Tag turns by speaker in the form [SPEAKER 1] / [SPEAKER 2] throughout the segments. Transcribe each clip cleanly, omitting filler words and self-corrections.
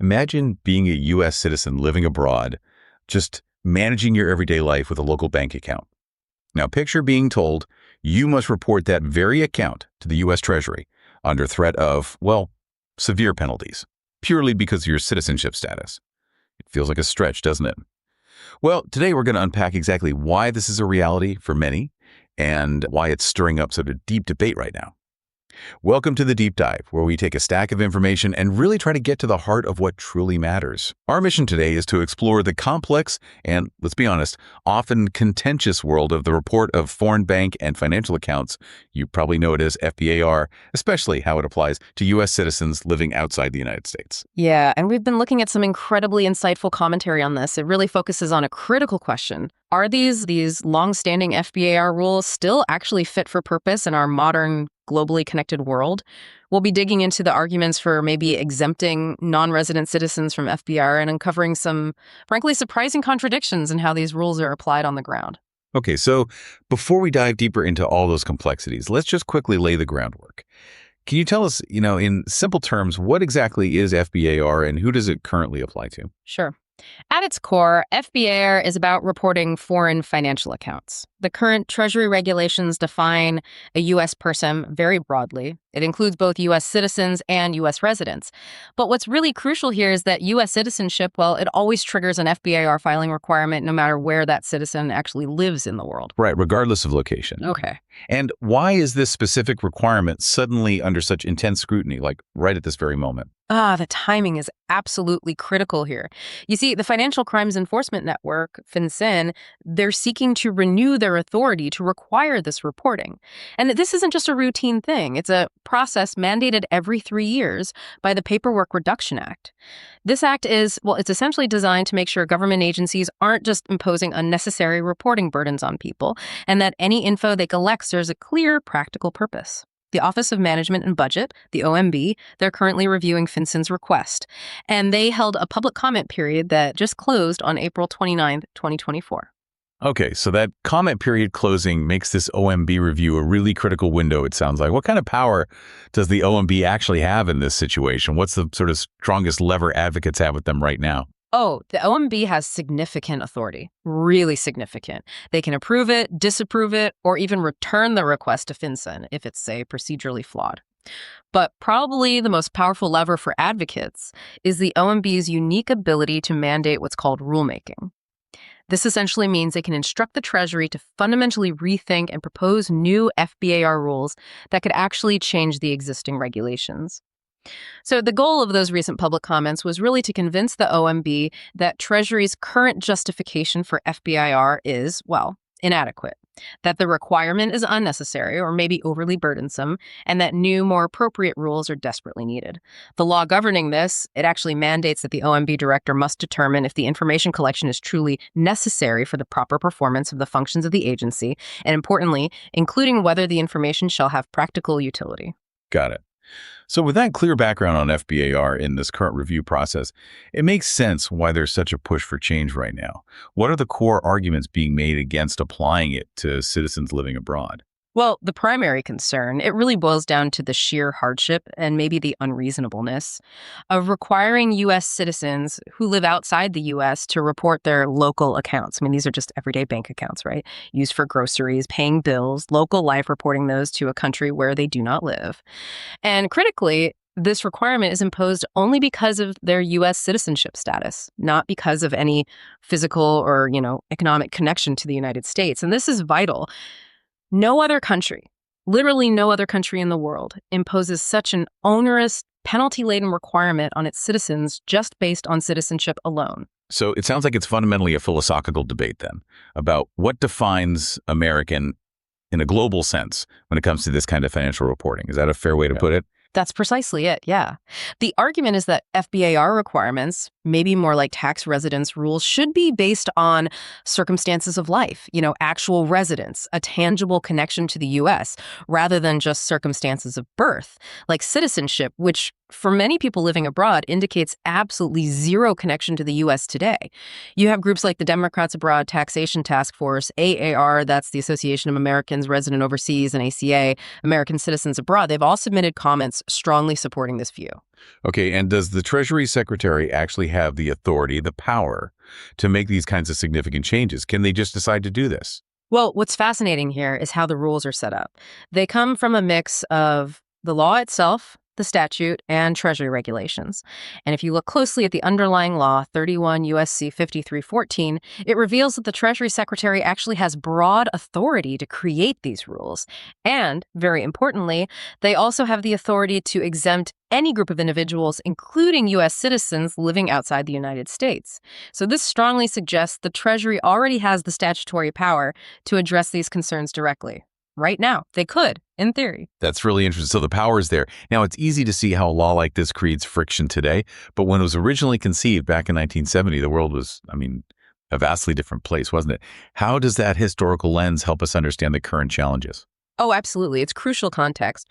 [SPEAKER 1] Imagine being a U.S. citizen living abroad, just managing your everyday life with a local bank account. Now, picture being told you must report that very account to the U.S. Treasury under threat of, well, severe penalties, purely because of your citizenship status. It feels like a stretch, doesn't it? Well, today we're going to unpack exactly why this is a reality for many and why it's stirring up such a deep debate right now. Welcome to the Deep Dive, where we take a stack of information and really try to get to the heart of what truly matters. Our mission today is to explore the complex and, let's be honest, often contentious world of the report of foreign bank and financial accounts. You probably know it as FBAR, especially how it applies to U.S. citizens living outside the United States.
[SPEAKER 2] Yeah, and we've been looking at some incredibly insightful commentary on this. It really focuses on a critical question. Are these long-standing FBAR rules still actually fit for purpose in our modern, globally connected world? We'll be digging into the arguments for maybe exempting non-resident citizens from FBAR and uncovering some, frankly, surprising contradictions in how these rules are applied on the ground.
[SPEAKER 1] Okay, so before we dive deeper into all those complexities, let's just quickly lay the groundwork. Can you tell us, in simple terms, what exactly is FBAR and who does it currently apply to?
[SPEAKER 2] Sure. At its core, FBAR is about reporting foreign financial accounts. The current Treasury regulations define a U.S. person very broadly. It includes both U.S. citizens and U.S. residents. But what's really crucial here is that U.S. citizenship, well, it always triggers an FBAR filing requirement no matter where that citizen actually lives in the world.
[SPEAKER 1] Right, regardless of location.
[SPEAKER 2] Okay.
[SPEAKER 1] And why is this specific requirement suddenly under such intense scrutiny, like right at this very moment?
[SPEAKER 2] The timing is absolutely critical here. You see, the Financial Crimes Enforcement Network, FINCEN, they're seeking to renew their authority to require this reporting. And this isn't just a routine thing. It's a process mandated every 3 years by the Paperwork Reduction Act. This act is, it's essentially designed to make sure government agencies aren't just imposing unnecessary reporting burdens on people, and that any info they collect serves a clear, practical purpose. The Office of Management and Budget, the OMB, they're currently reviewing FinCEN's request, and they held a public comment period that just closed on April 29th, 2024.
[SPEAKER 1] Okay, so that comment period closing makes this OMB review a really critical window, it sounds like. What kind of power does the OMB actually have in this situation? What's the sort of strongest lever advocates have with them right now?
[SPEAKER 2] Oh, the OMB has significant authority, really significant. They can approve it, disapprove it, or even return the request to FinCEN if it's, say, procedurally flawed. But probably the most powerful lever for advocates is the OMB's unique ability to mandate what's called rulemaking. This essentially means they can instruct the Treasury to fundamentally rethink and propose new FBAR rules that could actually change the existing regulations. So the goal of those recent public comments was really to convince the OMB that Treasury's current justification for FBAR is, inadequate, that the requirement is unnecessary or maybe overly burdensome, and that new, more appropriate rules are desperately needed. The law governing this, it actually mandates that the OMB director must determine if the information collection is truly necessary for the proper performance of the functions of the agency, and importantly, including whether the information shall have practical utility.
[SPEAKER 1] Got it. So with that clear background on FBAR in this current review process, it makes sense why there's such a push for change right now. What are the core arguments being made against applying it to citizens living abroad?
[SPEAKER 2] Well, the primary concern, it really boils down to the sheer hardship and maybe the unreasonableness of requiring U.S. citizens who live outside the U.S. to report their local accounts. I mean, these are just everyday bank accounts, right? Used for groceries, paying bills, local life, reporting those to a country where they do not live. And critically, this requirement is imposed only because of their U.S. citizenship status, not because of any physical or, economic connection to the United States. And this is vital. No other country, literally no other country in the world, imposes such an onerous, penalty-laden requirement on its citizens just based on citizenship alone.
[SPEAKER 1] So it sounds like it's fundamentally a philosophical debate then about what defines American in a global sense when it comes to this kind of financial reporting. Is that a fair way to put it?
[SPEAKER 2] That's precisely it, yeah. The argument is that FBAR requirements, maybe more like tax residence rules, should be based on circumstances of life, actual residence, a tangible connection to the U.S., rather than just circumstances of birth, like citizenship, which for many people living abroad indicates absolutely zero connection to the U.S. today. You have groups like the Democrats Abroad Taxation Task Force, AAR, that's the Association of Americans Resident Overseas, and ACA, American Citizens Abroad. They've all submitted comments strongly supporting this view.
[SPEAKER 1] Okay, and does the Treasury Secretary actually have the authority, the power, to make these kinds of significant changes? Can they just decide to do this?
[SPEAKER 2] Well, what's fascinating here is how the rules are set up. They come from a mix of the law itself, the statute, and Treasury regulations. And if you look closely at the underlying law, 31 USC 5314, it reveals that the Treasury Secretary actually has broad authority to create these rules. And, very importantly, they also have the authority to exempt any group of individuals, including U.S. citizens living outside the United States. So this strongly suggests the Treasury already has the statutory power to address these concerns directly. Right now, they could, in theory.
[SPEAKER 1] That's really interesting. So the power is there. Now, it's easy to see how a law like this creates friction today, but when it was originally conceived back in 1970, the world was, a vastly different place, wasn't it? How does that historical lens help us understand the current challenges?
[SPEAKER 2] Oh, absolutely. It's crucial context.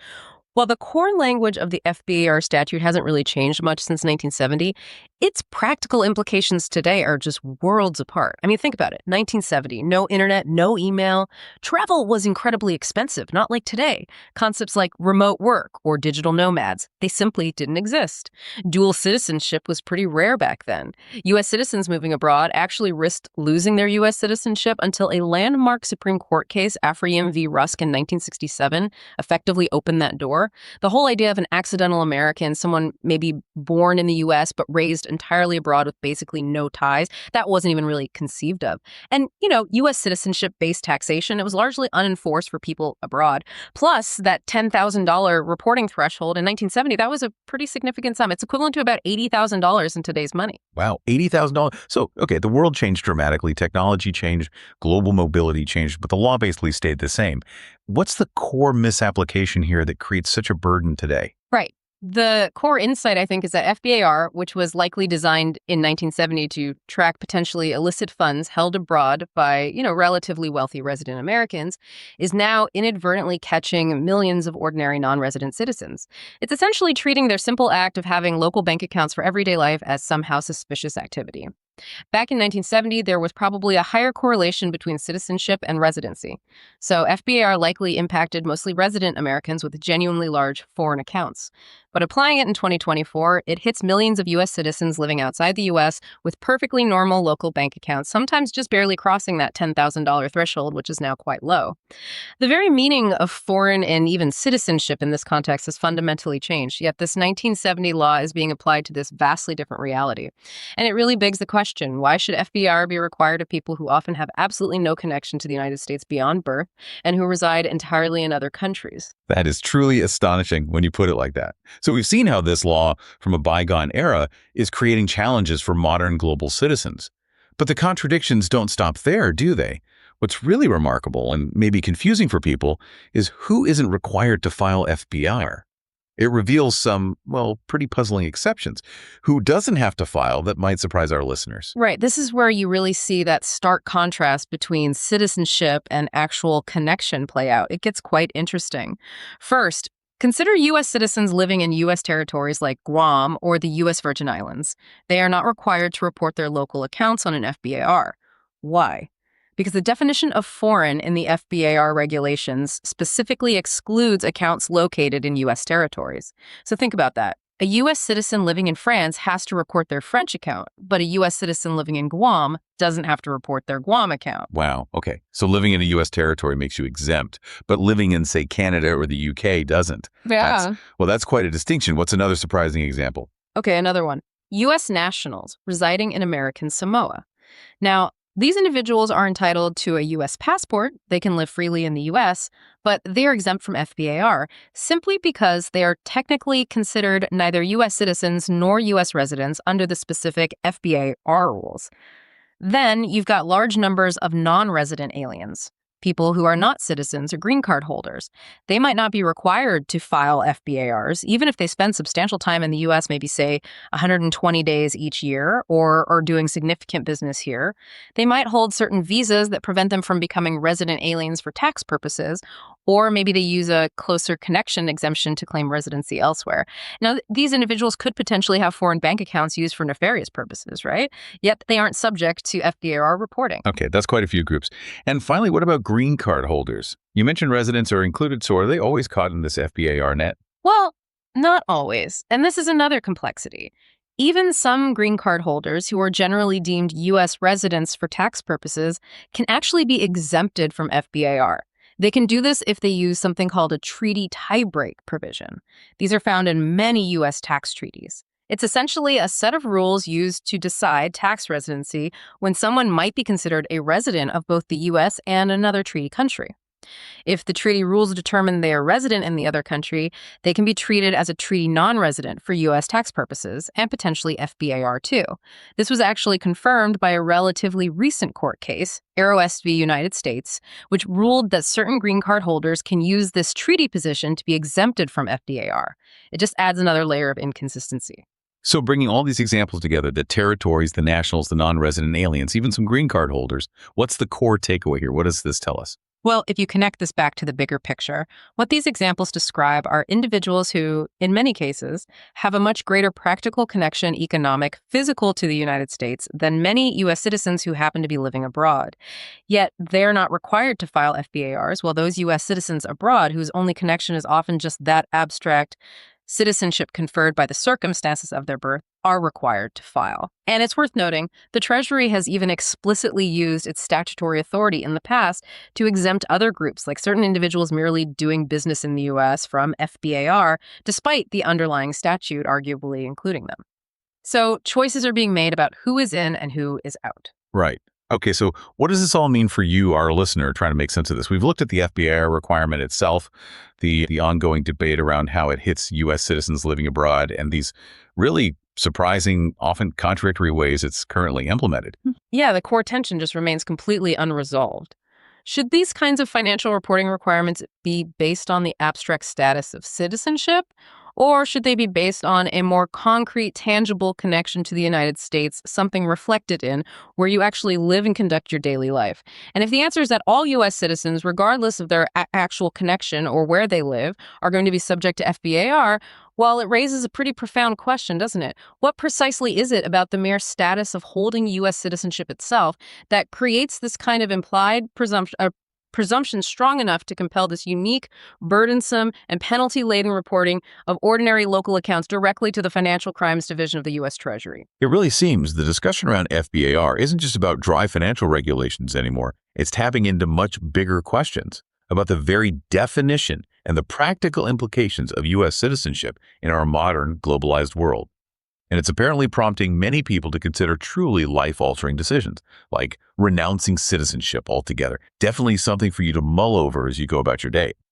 [SPEAKER 2] While the core language of the FBAR statute hasn't really changed much since 1970, its practical implications today are just worlds apart. Think about it. 1970, no internet, no email. Travel was incredibly expensive, not like today. Concepts like remote work or digital nomads, they simply didn't exist. Dual citizenship was pretty rare back then. U.S. citizens moving abroad actually risked losing their U.S. citizenship until a landmark Supreme Court case, Afriam v. Rusk in 1967, effectively opened that door. The whole idea of an accidental American, someone maybe born in the U.S. but raised entirely abroad with basically no ties, that wasn't even really conceived of. And, U.S. citizenship-based taxation, it was largely unenforced for people abroad. Plus, that $10,000 reporting threshold in 1970, that was a pretty significant sum. It's equivalent to about $80,000 in today's money.
[SPEAKER 1] Wow, $80,000. So, okay, the world changed dramatically. Technology changed, global mobility changed, but the law basically stayed the same. What's the core misapplication here that creates such a burden today?
[SPEAKER 2] Right. The core insight, I think, is that FBAR, which was likely designed in 1970 to track potentially illicit funds held abroad by, relatively wealthy resident Americans, is now inadvertently catching millions of ordinary non-resident citizens. It's essentially treating their simple act of having local bank accounts for everyday life as somehow suspicious activity. Back in 1970, there was probably a higher correlation between citizenship and residency. So FBAR likely impacted mostly resident Americans with genuinely large foreign accounts. But applying it in 2024, it hits millions of U.S. citizens living outside the U.S. with perfectly normal local bank accounts, sometimes just barely crossing that $10,000 threshold, which is now quite low. The very meaning of foreign and even citizenship in this context has fundamentally changed, yet this 1970 law is being applied to this vastly different reality. And it really begs the question, why should FBAR be required of people who often have absolutely no connection to the United States beyond birth and who reside entirely in other countries?
[SPEAKER 1] That is truly astonishing when you put it like that. So we've seen how this law from a bygone era is creating challenges for modern global citizens. But the contradictions don't stop there, do they? What's really remarkable and maybe confusing for people is who isn't required to file FBAR. It reveals some, pretty puzzling exceptions. Who doesn't have to file that might surprise our listeners?
[SPEAKER 2] Right. This is where you really see that stark contrast between citizenship and actual connection play out. It gets quite interesting. First, consider U.S. citizens living in U.S. territories like Guam or the U.S. Virgin Islands. They are not required to report their local accounts on an FBAR. Why? Because the definition of foreign in the FBAR regulations specifically excludes accounts located in U.S. territories. So think about that. A U.S. citizen living in France has to report their French account, but a U.S. citizen living in Guam doesn't have to report their Guam account.
[SPEAKER 1] Wow. Okay. So living in a U.S. territory makes you exempt, but living in, say, Canada or the U.K. doesn't.
[SPEAKER 2] Yeah.
[SPEAKER 1] That's quite a distinction. What's another surprising example?
[SPEAKER 2] Okay, another one. U.S. nationals residing in American Samoa. Now, these individuals are entitled to a U.S. passport. They can live freely in the U.S., but they are exempt from FBAR simply because they are technically considered neither U.S. citizens nor U.S. residents under the specific FBAR rules. Then you've got large numbers of non-resident aliens, people who are not citizens or green card holders. They might not be required to file FBARs, even if they spend substantial time in the U.S., maybe say 120 days each year, or are doing significant business here. They might hold certain visas that prevent them from becoming resident aliens for tax purposes, or maybe they use a closer connection exemption to claim residency elsewhere. Now, these individuals could potentially have foreign bank accounts used for nefarious purposes, right? Yet they aren't subject to FBAR reporting.
[SPEAKER 1] Okay, that's quite a few groups. And finally, what about green card holders? You mentioned residents are included, so are they always caught in this FBAR net?
[SPEAKER 2] Well, Not always. And this is another complexity. Even some green card holders who are generally deemed U.S. residents for tax purposes can actually be exempted from FBAR. They can do this if they use something called a treaty tiebreak provision. These are found in many U.S. tax treaties. It's essentially a set of rules used to decide tax residency when someone might be considered a resident of both the U.S. and another treaty country. If the treaty rules determine they are resident in the other country, they can be treated as a treaty non-resident for U.S. tax purposes and potentially FBAR too. This was actually confirmed by a relatively recent court case, Aeroest v. United States, which ruled that certain green card holders can use this treaty position to be exempted from FBAR. It just adds another layer of inconsistency.
[SPEAKER 1] So bringing all these examples together, the territories, the nationals, the non-resident aliens, even some green card holders, what's the core takeaway here? What does this tell us?
[SPEAKER 2] Well, if you connect this back to the bigger picture, what these examples describe are individuals who, in many cases, have a much greater practical connection, economic, physical to the United States than many U.S. citizens who happen to be living abroad. Yet, they're not required to file FBARs, while those U.S. citizens abroad whose only connection is often just that abstract citizenship conferred by the circumstances of their birth are required to file. And it's worth noting, the Treasury has even explicitly used its statutory authority in the past to exempt other groups, like certain individuals merely doing business in the U.S. from FBAR, despite the underlying statute arguably including them. So choices are being made about who is in and who is out.
[SPEAKER 1] Right. Okay, so what does this all mean for you, our listener, trying to make sense of this? We've looked at the FBAR requirement itself, the ongoing debate around how it hits U.S. citizens living abroad, and these really surprising, often contradictory ways it's currently implemented.
[SPEAKER 2] Yeah, the core tension just remains completely unresolved. Should these kinds of financial reporting requirements be based on the abstract status of citizenship? Or should they be based on a more concrete, tangible connection to the United States, something reflected in where you actually live and conduct your daily life? And if the answer is that all U.S. citizens, regardless of their actual connection or where they live, are going to be subject to FBAR, well, it raises a pretty profound question, doesn't it? What precisely is it about the mere status of holding U.S. citizenship itself that creates this kind of implied presumption strong enough to compel this unique, burdensome, and penalty-laden reporting of ordinary local accounts directly to the Financial Crimes Division of the U.S. Treasury?
[SPEAKER 1] It really seems the discussion around FBAR isn't just about dry financial regulations anymore. It's tapping into much bigger questions about the very definition and the practical implications of U.S. citizenship in our modern, globalized world. And it's apparently prompting many people to consider truly life-altering decisions, like renouncing citizenship altogether. Definitely something for you to mull over as you go about your day.